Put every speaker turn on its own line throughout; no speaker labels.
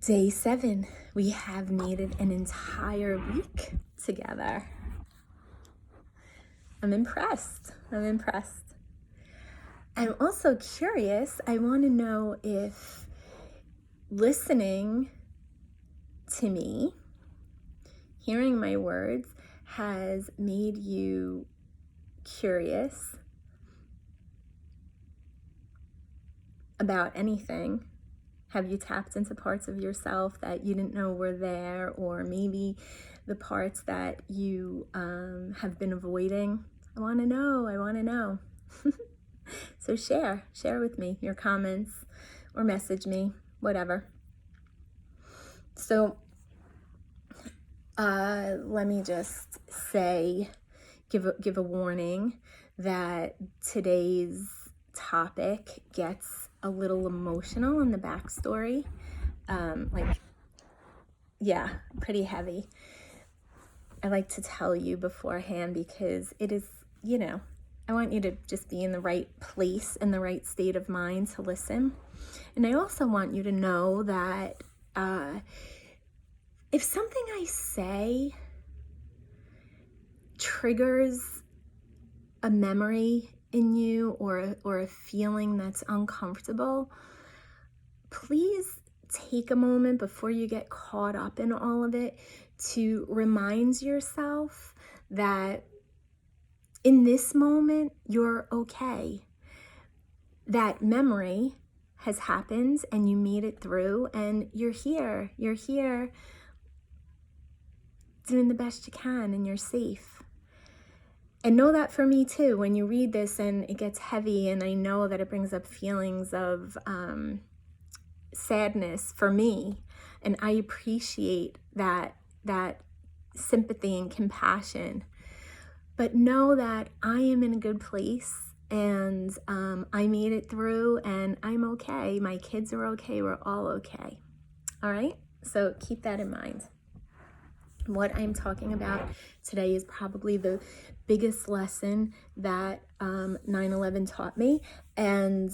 Day 7. We have made it an entire week together. I'm impressed. I'm also curious. I want to know if listening to me, hearing my words, has made you curious about anything. Have you tapped into parts of yourself that you didn't know were there, or maybe the parts that you have been avoiding? I want to know. So share with me your comments or message me, whatever. So let me just say, give a warning that today's topic gets a little emotional in the backstory. Pretty heavy. I like to tell you beforehand because it is, I want you to just be in the right place, in the right state of mind to listen. And I also want you to know that if something I say triggers a memory in you or a feeling that's uncomfortable, please take a moment before you get caught up in all of it to remind yourself that in this moment, you're okay. That memory has happened and you made it through and you're here doing the best you can and you're safe. And know that for me too, when you read this and it gets heavy and I know that it brings up feelings of sadness for me, and I appreciate that sympathy and compassion. But know that I am in a good place and I made it through and I'm okay. My kids are okay. We're all okay. All right? So keep that in mind. What I'm talking about today is probably the biggest lesson that 9/11 taught me, and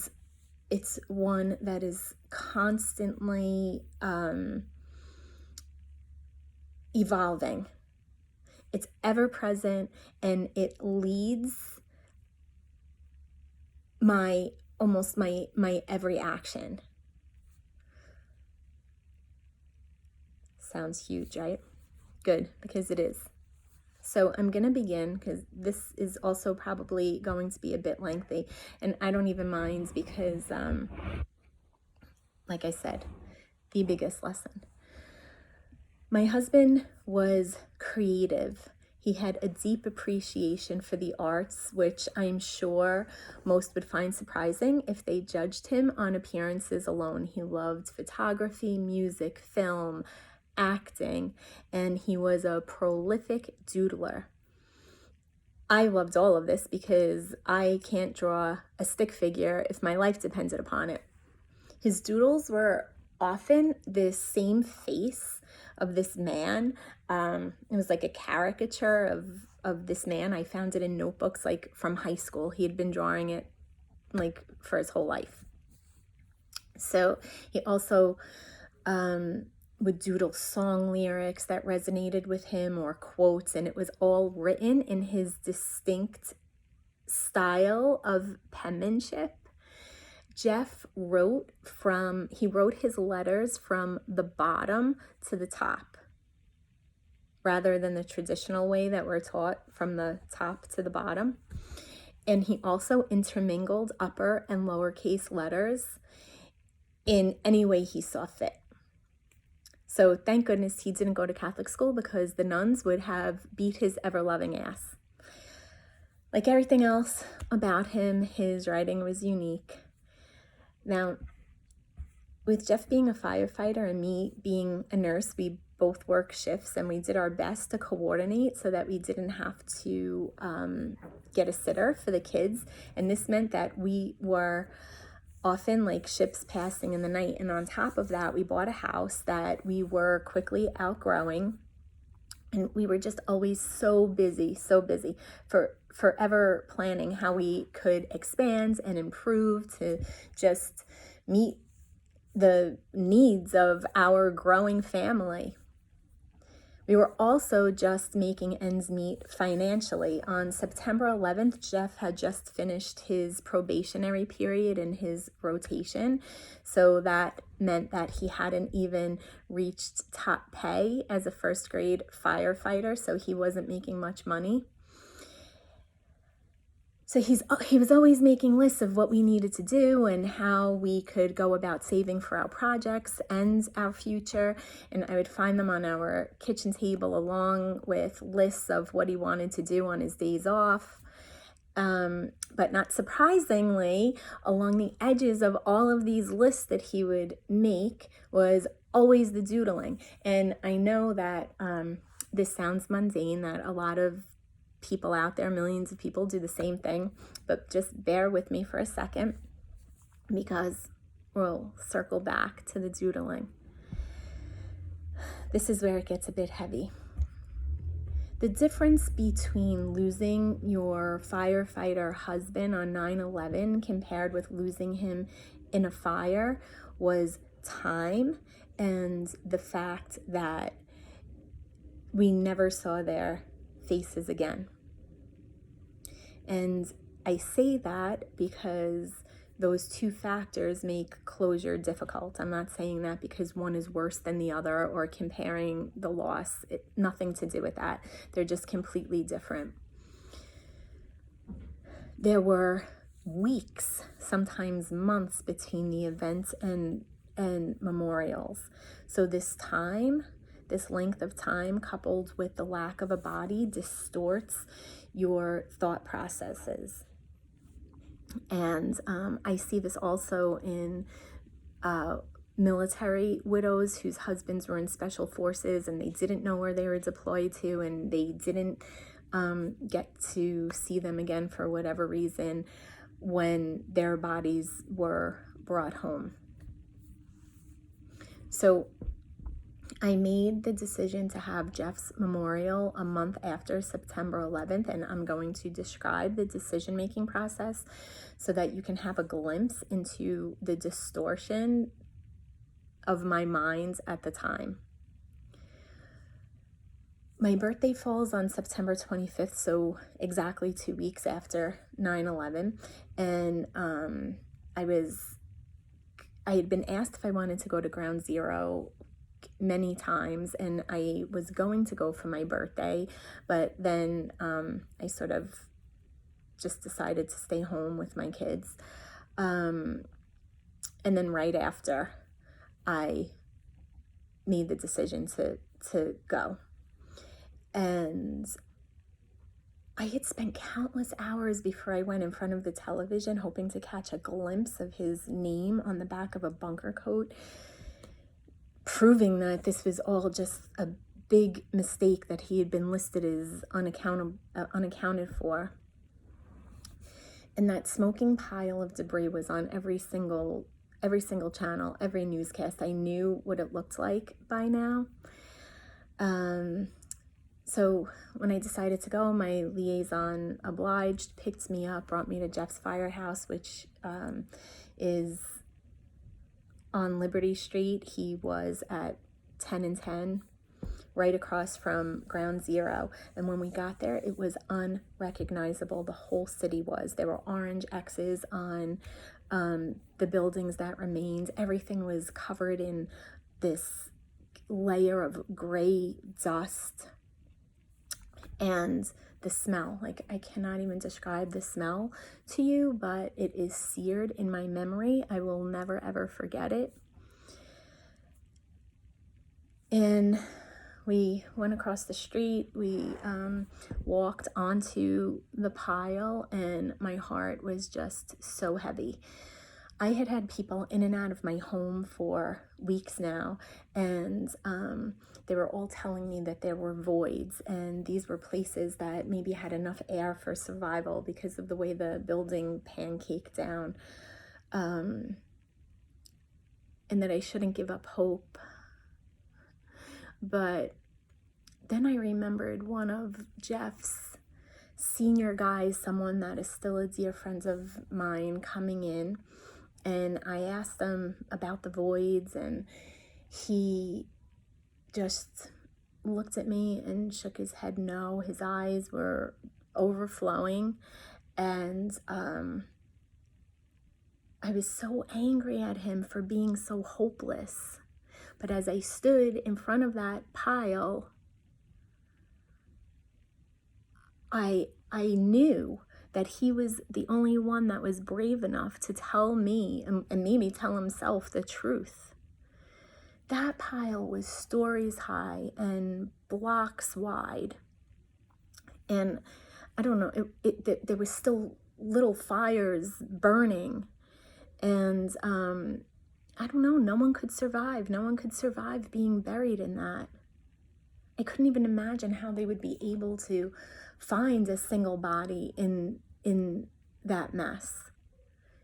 it's one that is constantly evolving. It's ever present and it leads my every action. Sounds huge, right? Good, because it is. So I'm going to begin because this is also probably going to be a bit lengthy, and I don't even mind because, like I said, the biggest lesson. My husband was creative. He had a deep appreciation for the arts, which I'm sure most would find surprising if they judged him on appearances alone. He loved photography, music, film, acting, and he was a prolific doodler. I loved all of this because I can't draw a stick figure if my life depended upon it. His doodles were often the same face of this man. It was like a caricature of this man. I found it in notebooks like from high school. He had been drawing it like for his whole life. So he also would doodle song lyrics that resonated with him or quotes, and it was all written in his distinct style of penmanship. Jeff wrote his letters from the bottom to the top, rather than the traditional way that we're taught from the top to the bottom. And he also intermingled upper and lowercase letters in any way he saw fit. So thank goodness he didn't go to Catholic school, because the nuns would have beat his ever-loving ass. Like everything else about him, his writing was unique. Now, with Jeff being a firefighter and me being a nurse, we both work shifts and we did our best to coordinate so that we didn't have to get a sitter for the kids. And this meant that we were often like ships passing in the night. And on top of that, we bought a house that we were quickly outgrowing. And we were just always so busy, forever planning how we could expand and improve to just meet the needs of our growing family. We were also just making ends meet financially. On September 11th, Jeff had just finished his probationary period in his rotation. So that meant that he hadn't even reached top pay as a first grade firefighter. So he wasn't making much money. So he was always making lists of what we needed to do and how we could go about saving for our projects and our future. And I would find them on our kitchen table along with lists of what he wanted to do on his days off. But not surprisingly, along the edges of all of these lists that he would make was always the doodling. And I know that this sounds mundane, that a lot of people out there, millions of people, do the same thing, but just bear with me for a second because we'll circle back to the doodling. This is where it gets a bit heavy. The difference between losing your firefighter husband on 9/11 compared with losing him in a fire was time and the fact that we never saw their faces again. And I say that because those two factors make closure difficult. I'm not saying that because one is worse than the other or comparing the loss. Nothing to do with that. They're just completely different. There were weeks, sometimes months between the events and memorials. So this length of time coupled with the lack of a body distorts your thought processes. And I see this also in military widows whose husbands were in special forces and they didn't know where they were deployed to, and they didn't get to see them again for whatever reason when their bodies were brought home. So I made the decision to have Jeff's memorial a month after September 11th, and I'm going to describe the decision-making process so that you can have a glimpse into the distortion of my mind at the time. My birthday falls on September 25th, so exactly 2 weeks after 9/11, and I had been asked if I wanted to go to Ground Zero many times, and I was going to go for my birthday, but then I sort of just decided to stay home with my kids. And then right after, I made the decision to go. And I had spent countless hours before I went in front of the television hoping to catch a glimpse of his name on the back of a bunker coat, proving that this was all just a big mistake, that he had been listed as unaccounted for. And that smoking pile of debris was on every single channel, every newscast. I knew what it looked like by now. So when I decided to go, my liaison obliged, picked me up, brought me to Jeff's firehouse, which is on Liberty Street. He was at 10 and 10, right across from Ground Zero. And when we got there, it was unrecognizable. The whole city was. There were orange X's on the buildings that remained. Everything was covered in this layer of gray dust. And the smell, like, I cannot even describe the smell to you, but it is seared in my memory. I will never, ever forget it. And we went across the street, we walked onto the pile, and my heart was just so heavy. I had had people in and out of my home for weeks now, and they were all telling me that there were voids, and these were places that maybe had enough air for survival because of the way the building pancaked down, and that I shouldn't give up hope. But then I remembered one of Jeff's senior guys, someone that is still a dear friend of mine, coming in And I asked him about the voids, and he just looked at me and shook his head no. His eyes were overflowing, and I was so angry at him for being so hopeless. But as I stood in front of that pile, I knew that he was the only one that was brave enough to tell me, and maybe tell himself, the truth. That pile was stories high and blocks wide. And I don't know, there was still little fires burning. And I don't know, no one could survive. No one could survive being buried in that. I couldn't even imagine how they would be able to find a single body in that mess.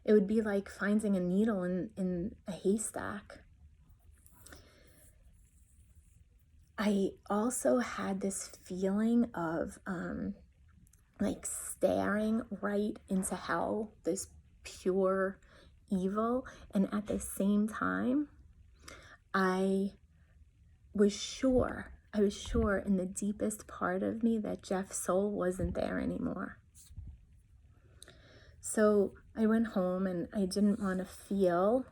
It would be like finding a needle in a haystack. I also had this feeling of like staring right into hell, this pure evil. And at the same time, I was sure in the deepest part of me that Jeff's soul wasn't there anymore. So I went home, and I didn't want to feel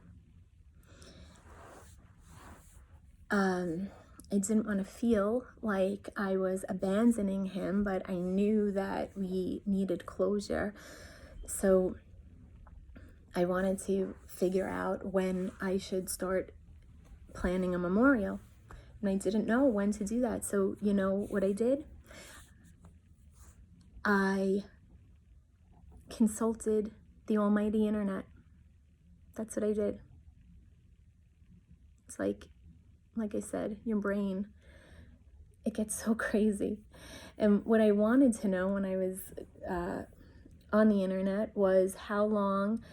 like I was abandoning him, but I knew that we needed closure. So I wanted to figure out when I should start planning a memorial. And I didn't know when to do that. So you know what I did? I consulted the almighty internet. That's what I did. It's like I said, your brain, it gets so crazy. And what I wanted to know when I was on the internet was how long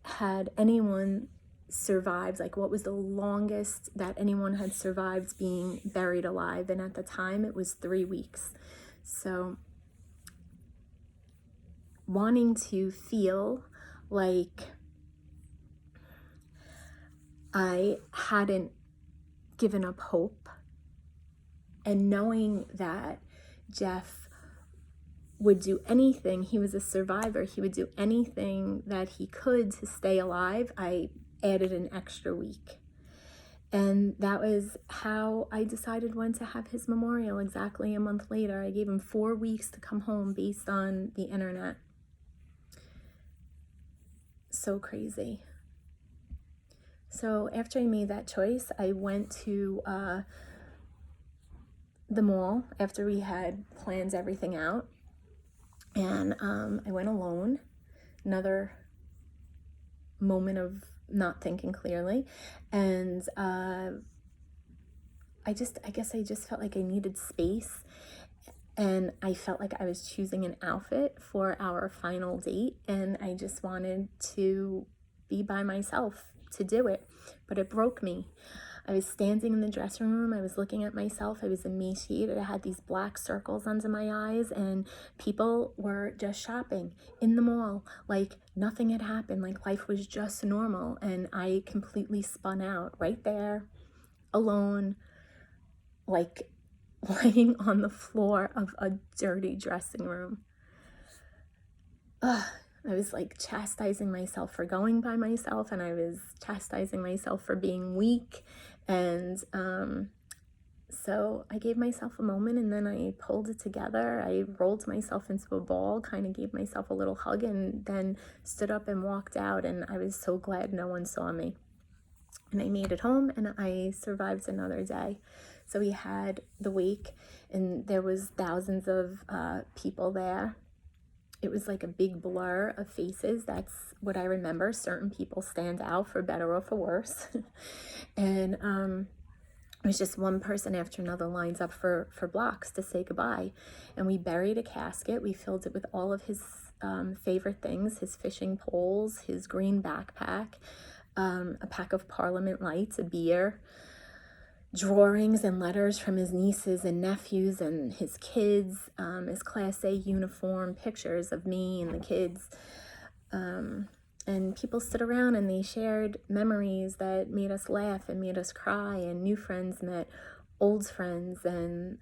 had anyone survived, like what was the longest that anyone had survived being buried alive. And at the time it was 3 weeks. So wanting to feel like I hadn't given up hope, and knowing that Jeff would do anything, he was a survivor, he would do anything that he could to stay alive, I added an extra week. And that was how I decided when to have his memorial. Exactly a month later, I gave him 4 weeks to come home based on the internet. So crazy. So after I made that choice, I went to the mall after we had planned everything out. And I went alone. Another moment of not thinking clearly. And I guess I just felt like I needed space. And I felt like I was choosing an outfit for our final date. And I just wanted to be by myself to do it. But it broke me. I was standing in the dressing room. I was looking at myself. I was emaciated. I had these black circles under my eyes, and people were just shopping in the mall like nothing had happened, like life was just normal. And I completely spun out right there, alone, like laying on the floor of a dirty dressing room. I was like chastising myself for going by myself, and I was chastising myself for being weak. And so I gave myself a moment, and then I pulled it together. I rolled myself into a ball, kind of gave myself a little hug, and then stood up and walked out. And I was so glad no one saw me. And I made it home, and I survived another day. So we had the wake, and there was thousands of people there. It was like a big blur of faces. That's what I remember. Certain people stand out for better or for worse. And it was just one person after another lines up for blocks to say goodbye. And we buried a casket. We filled it with all of his favorite things, his fishing poles, his green backpack, a pack of Parliament lights, a beer, drawings and letters from his nieces and nephews and his kids, his Class A uniform, pictures of me and the kids. And And people stood around and they shared memories that made us laugh and made us cry, and new friends met old friends. And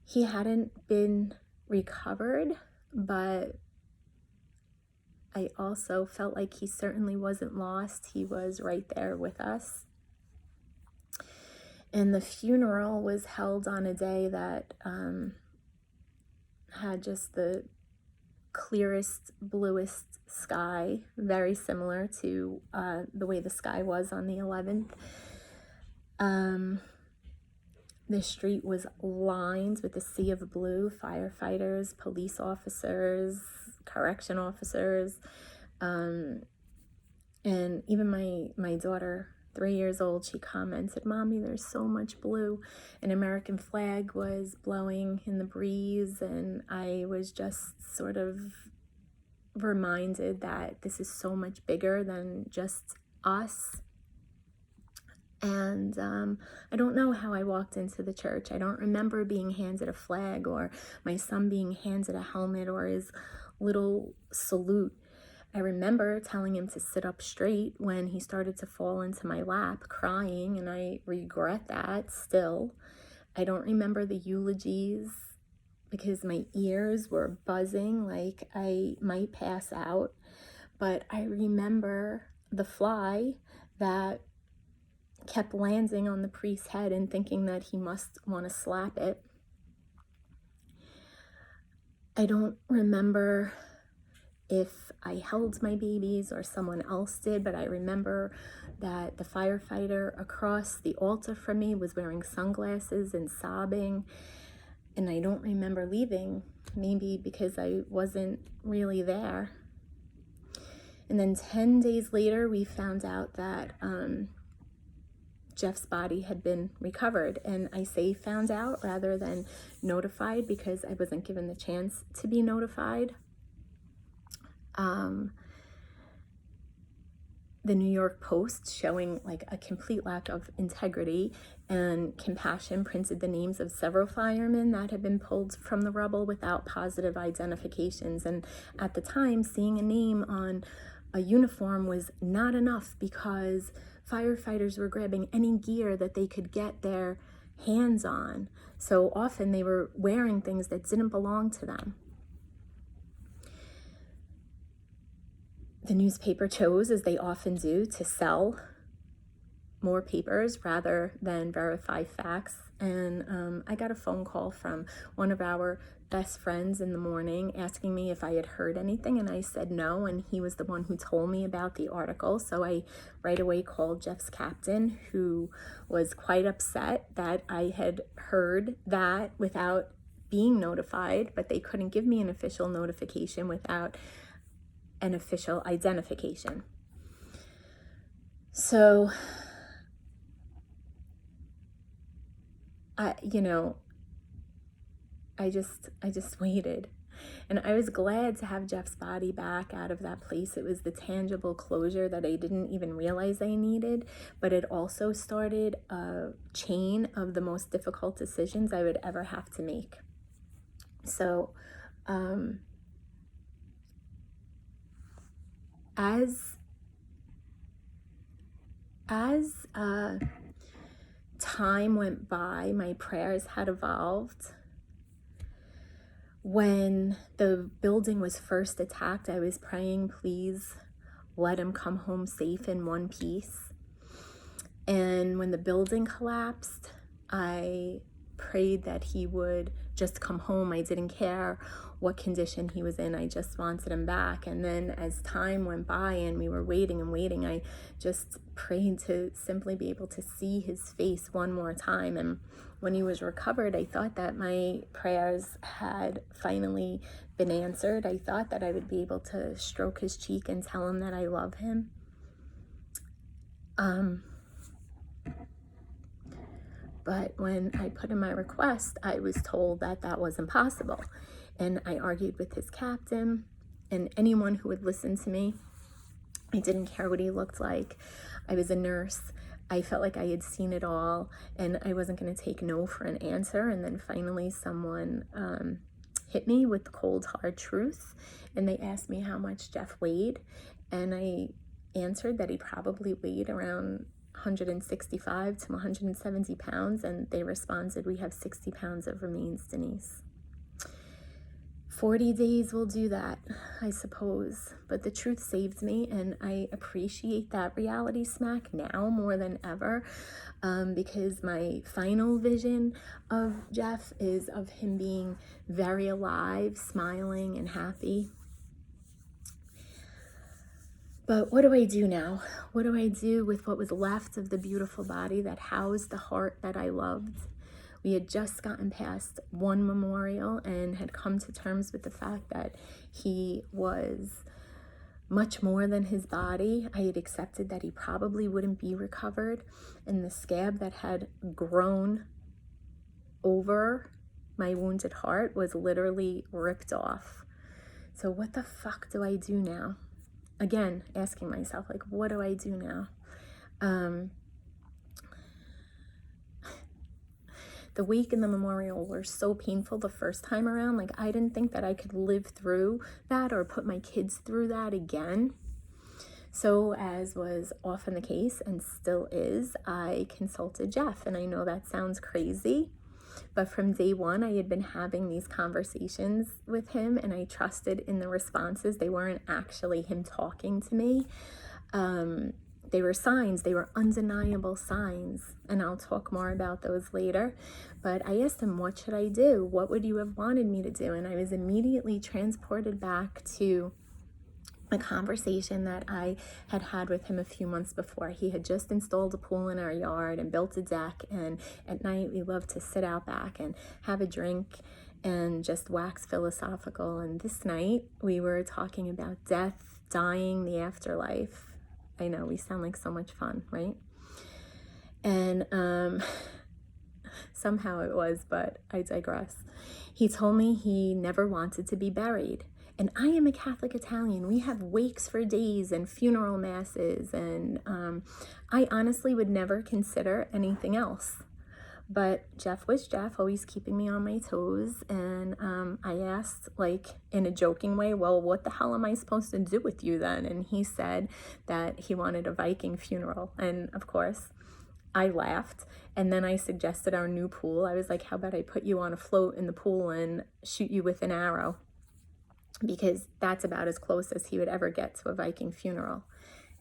he hadn't been recovered, but I also felt like he certainly wasn't lost. He was right there with us. And the funeral was held on a day that had just the clearest, bluest sky, very similar to the way the sky was on the 11th. The street was lined with a sea of blue, firefighters, police officers, correction officers, and even my daughter, 3 years old, she commented, "Mommy, there's so much blue." An American flag was blowing in the breeze, and I was just sort of reminded that this is so much bigger than just us. And I don't know how I walked into the church. I don't remember being handed a flag or my son being handed a helmet or his little salute. I remember telling him to sit up straight when he started to fall into my lap crying, and I regret that still. I don't remember the eulogies because my ears were buzzing like I might pass out, but I remember the fly that kept landing on the priest's head and thinking that he must want to slap it. I don't remember if I held my babies or someone else did, but I remember that the firefighter across the altar from me was wearing sunglasses and sobbing, and I don't remember leaving, maybe because I wasn't really there. And then 10 days later, we found out that Jeff's body had been recovered. And I say found out rather than notified because I wasn't given the chance to be notified. The New York Post, showing like a complete lack of integrity and compassion, printed the names of several firemen that had been pulled from the rubble without positive identifications. And at the time, seeing a name on a uniform was not enough because firefighters were grabbing any gear that they could get their hands on. So often they were wearing things that didn't belong to them. The newspaper chose, as they often do, to sell more papers rather than verify facts. And I got a phone call from one of our best friends in the morning asking me if I had heard anything, and I said no, and he was the one who told me about the article. So I right away called Jeff's captain, who was quite upset that I had heard that without being notified, but they couldn't give me an official notification without an official identification. So I just waited, and I was glad to have Jeff's body back out of that place. It was the tangible closure that I didn't even realize I needed, but it also started a chain of the most difficult decisions I would ever have to make. So as time went by, my prayers had evolved. When the building was first attacked, I was praying, please let him come home safe in one piece. And when the building collapsed, I prayed that he would just come home. I didn't care what condition he was in. I just wanted him back. And then as time went by and we were waiting and waiting, I just prayed to simply be able to see his face one more time. And when he was recovered, I thought that my prayers had finally been answered. I thought that I would be able to stroke his cheek and tell him that I love him. But when I put in my request, I was told that that was impossible. And I argued with his captain and anyone who would listen to me. I didn't care what he looked like. I was a nurse. I felt like I had seen it all, and I wasn't going to take no for an answer. And then finally someone hit me with the cold, hard truth. And they asked me how much Jeff weighed. And I answered that he probably weighed around 165 to 170 pounds. And they responded, we have 60 pounds of remains, Denise. 40 days will do that, I suppose. But the truth saved me, and I appreciate that reality smack now more than ever, because my final vision of Jeff is of him being very alive, smiling, and happy. But what do I do now? What do I do with what was left of the beautiful body that housed the heart that I loved? We had just gotten past one memorial and had come to terms with the fact that he was much more than his body. I had accepted that he probably wouldn't be recovered, and the scab that had grown over my wounded heart was literally ripped off. So what the fuck do I do now? Again, asking myself, like, what do I do now? The week and the memorial were so painful the first time around. Like, I didn't think that I could live through that or put my kids through that again. So, as was often the case and still is, I consulted Jeff. And I know that sounds crazy, but from day one, I had been having these conversations with him, and I trusted in the responses. They weren't actually him talking to me. They were signs, they were undeniable signs, and I'll talk more about those later. But I asked him, what should I do? What would you have wanted me to do? And I was immediately transported back to a conversation that I had had with him a few months before. He had just installed a pool in our yard and built a deck, and at night we loved to sit out back and have a drink and just wax philosophical. And this night we were talking about death, dying, the afterlife. I know, we sound like so much fun, right? And somehow it was, but I digress. He told me he never wanted to be buried. And I am a Catholic Italian. We have wakes for days and funeral masses, and I honestly would never consider anything else. But Jeff was Jeff, always keeping me on my toes. And I asked, like, in a joking way, well, what the hell am I supposed to do with you then? And he said that he wanted a Viking funeral. And of course, I laughed. And then I suggested our new pool. I was like, how about I put you on a float in the pool and shoot you with an arrow? Because that's about as close as he would ever get to a Viking funeral.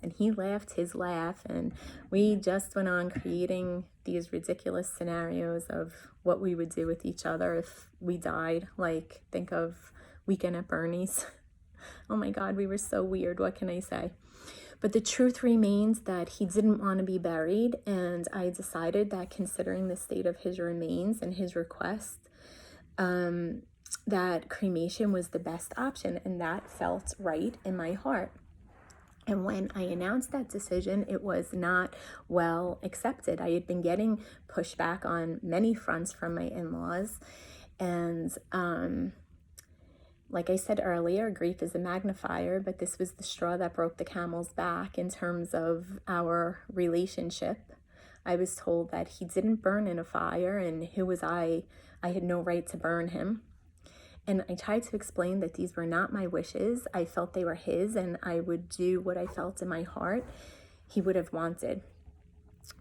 And he laughed his laugh, and we just went on creating these ridiculous scenarios of what we would do with each other if we died. Like, think of Weekend at Bernie's. Oh my God, we were so weird. What can I say? But the truth remains that he didn't want to be buried, and I decided that, considering the state of his remains and his request, that cremation was the best option, and that felt right in my heart. And when I announced that decision, it was not well accepted. I had been getting pushback on many fronts from my in-laws. And like I said earlier, grief is a magnifier, but this was the straw that broke the camel's back in terms of our relationship. I was told that he didn't burn in a fire, and who was I? I had no right to burn him. And I tried to explain that these were not my wishes. I felt they were his, and I would do what I felt in my heart he would have wanted.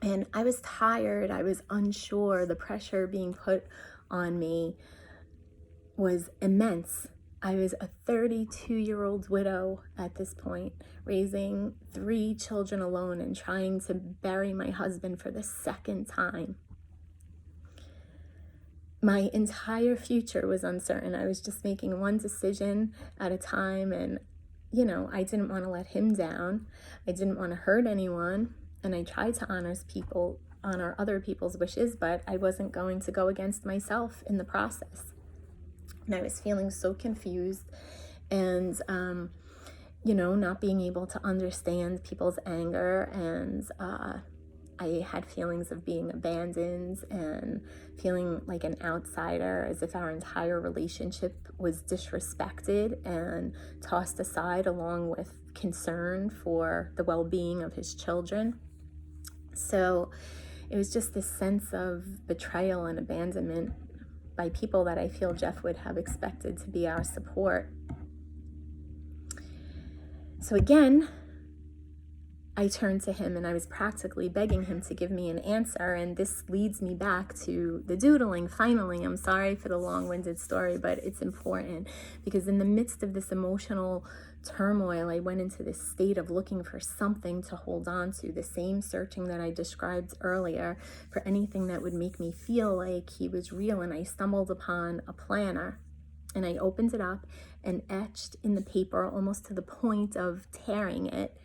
And I was tired. I was unsure. The pressure being put on me was immense. I was a 32-year-old widow at this point, raising 3 children alone and trying to bury my husband for the second time. My entire future was uncertain. I was just making one decision at a time, and, you know, I didn't want to let him down. I didn't want to hurt anyone, and I tried to honor other people's wishes, but I wasn't going to go against myself in the process. And I was feeling so confused and, not being able to understand people's anger, and I had feelings of being abandoned and feeling like an outsider, as if our entire relationship was disrespected and tossed aside, along with concern for the well-being of his children. So it was just this sense of betrayal and abandonment. by people that I feel Jeff would have expected to be our support. So again, I turned to him and I was practically begging him to give me an answer. And this leads me back to the doodling. Finally, I'm sorry for the long-winded story, but it's important because in the midst of this emotional turmoil, I went into this state of looking for something to hold on to, the same searching that I described earlier for anything that would make me feel like he was real. And I stumbled upon a planner and I opened it up and etched in the paper, almost to the point of tearing it,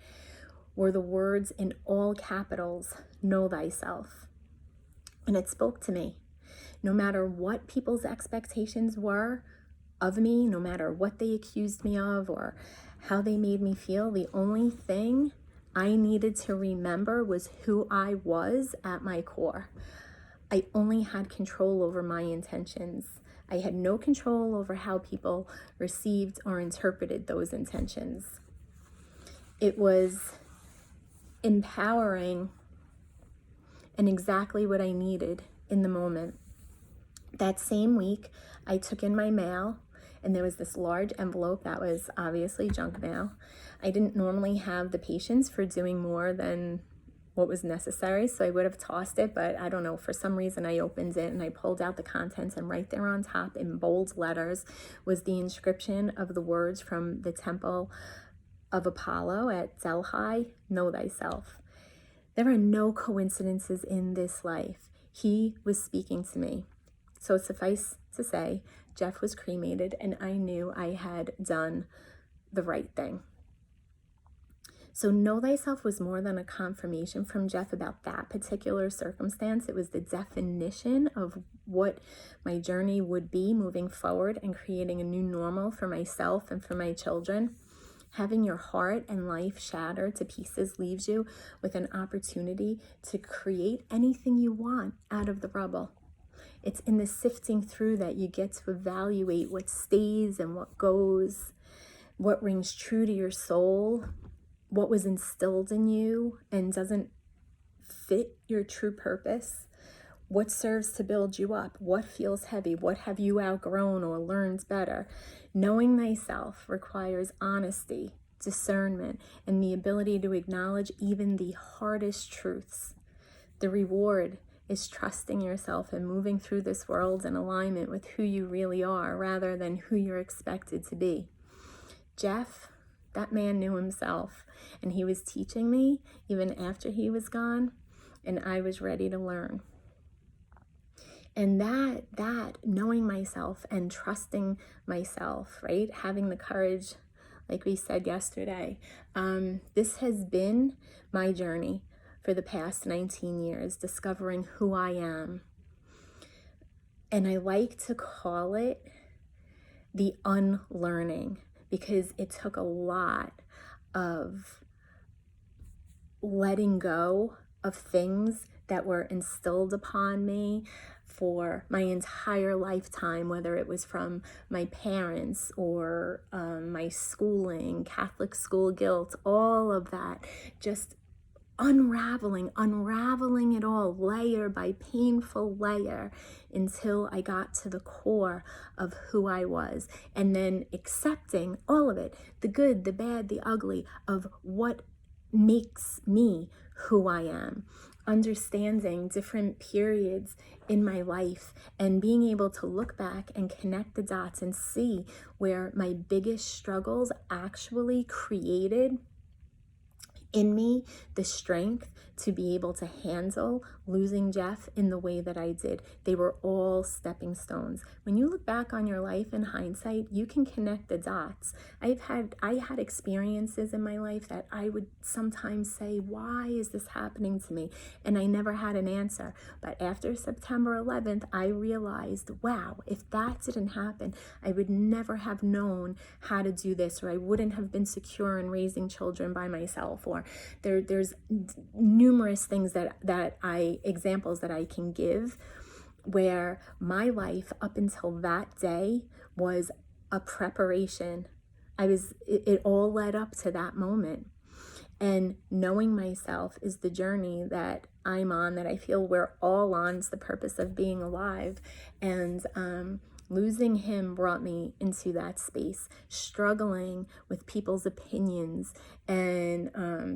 were the words in all capitals, "Know thyself." And it spoke to me. No matter what people's expectations were of me, no matter what they accused me of or how they made me feel, the only thing I needed to remember was who I was at my core. I only had control over my intentions. I had no control over how people received or interpreted those intentions. It was empowering and exactly what I needed in the moment. That same week, I took in my mail and there was this large envelope that was obviously junk mail. I didn't normally have the patience for doing more than what was necessary, so I would have tossed it, but I don't know, for some reason I opened it and I pulled out the contents, and right there on top in bold letters was the inscription of the words from the temple of Apollo at Delphi, "Know thyself." There are no coincidences in this life. He was speaking to me. So suffice to say, Jeff was cremated and I knew I had done the right thing. So know thyself was more than a confirmation from Jeff about that particular circumstance. It was the definition of what my journey would be moving forward and creating a new normal for myself and for my children. Having your heart and life shattered to pieces leaves you with an opportunity to create anything you want out of the rubble. It's in the sifting through that you get to evaluate what stays and what goes, what rings true to your soul, what was instilled in you and doesn't fit your true purpose, what serves to build you up, what feels heavy, what have you outgrown or learned better. Knowing thyself requires honesty, discernment, and the ability to acknowledge even the hardest truths. The reward is trusting yourself and moving through this world in alignment with who you really are rather than who you're expected to be. Jeff, that man knew himself, and he was teaching me even after he was gone, and I was ready to learn. And that knowing myself and trusting myself, right? Having the courage, like we said yesterday, this has been my journey for the past 19 years, discovering who I am. And I like to call it the unlearning, because it took a lot of letting go of things that were instilled upon me for my entire lifetime, whether it was from my parents or my schooling, Catholic school guilt, all of that, just unraveling it all layer by painful layer until I got to the core of who I was, and then accepting all of it, the good, the bad, the ugly, of what makes me who I am, understanding different periods in my life and being able to look back and connect the dots and see where my biggest struggles actually created in me the strength to be able to handle losing Jeff in the way that I did. They were all stepping stones. When you look back on your life in hindsight, you can connect the dots. I had experiences in my life that I would sometimes say, why is this happening to me? And I never had an answer. But after September 11th, I realized, wow, if that didn't happen, I would never have known how to do this, or I wouldn't have been secure in raising children by myself, or there's numerous things examples that I can give where my life up until that day was a preparation. It all led up to that moment. And knowing myself is the journey that I'm on, that I feel we're all on. It's the purpose of being alive. And losing him brought me into that space, struggling with people's opinions and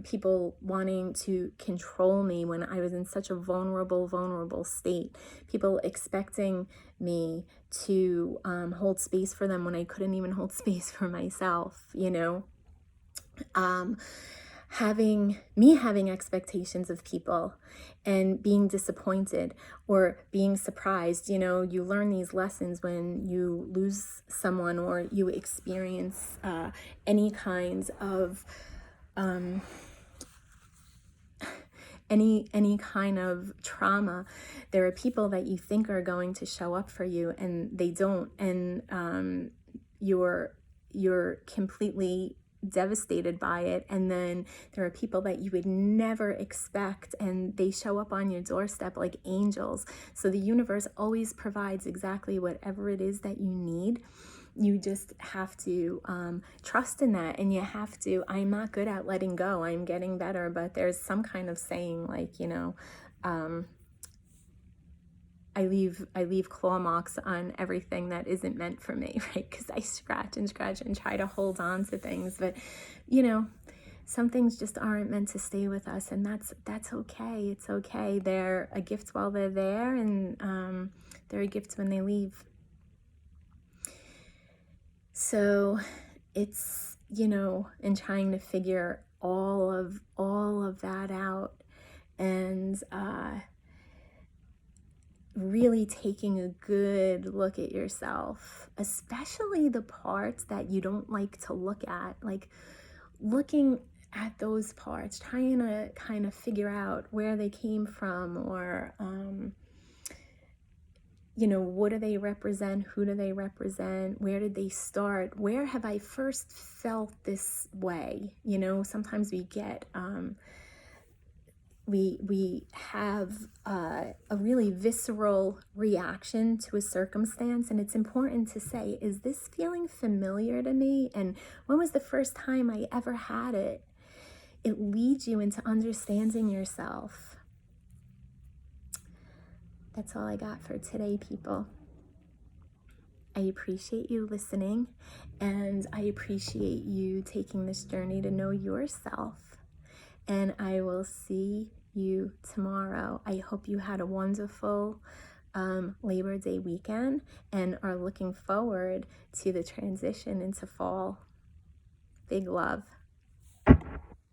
people wanting to control me when I was in such a vulnerable state. People expecting me to hold space for them when I couldn't even hold space for myself, you know. Having expectations of people and being disappointed or being surprised. You know, you learn these lessons when you lose someone or you experience any kinds of any kind of trauma. There are people that you think are going to show up for you and they don't, and you're completely devastated by it. And then there are people that you would never expect and they show up on your doorstep like angels. So the universe always provides exactly whatever it is that you need. You just have to trust in that, and you have to, I'm not good at letting go, I'm getting better, but there's some kind of saying like, you know, I leave claw marks on everything that isn't meant for me, right? Because I scratch and try to hold on to things, but you know, some things just aren't meant to stay with us, and that's okay. It's okay. They're a gift while they're there, and they're a gift when they leave. So it's, you know, in trying to figure all of that out, and really taking a good look at yourself, especially the parts that you don't like to look at, like looking at those parts, trying to kind of figure out where they came from, or you know, what do they represent? Who do they represent? Where did they start? Where have I first felt this way? You know, sometimes we get, we have a really visceral reaction to a circumstance, and it's important to say, is this feeling familiar to me? And when was the first time I ever had it? It leads you into understanding yourself. That's all I got for today, people. I appreciate you listening, and I appreciate you taking this journey to know yourself. And I will see you tomorrow. I hope you had a wonderful Labor Day weekend and are looking forward to the transition into fall. Big love.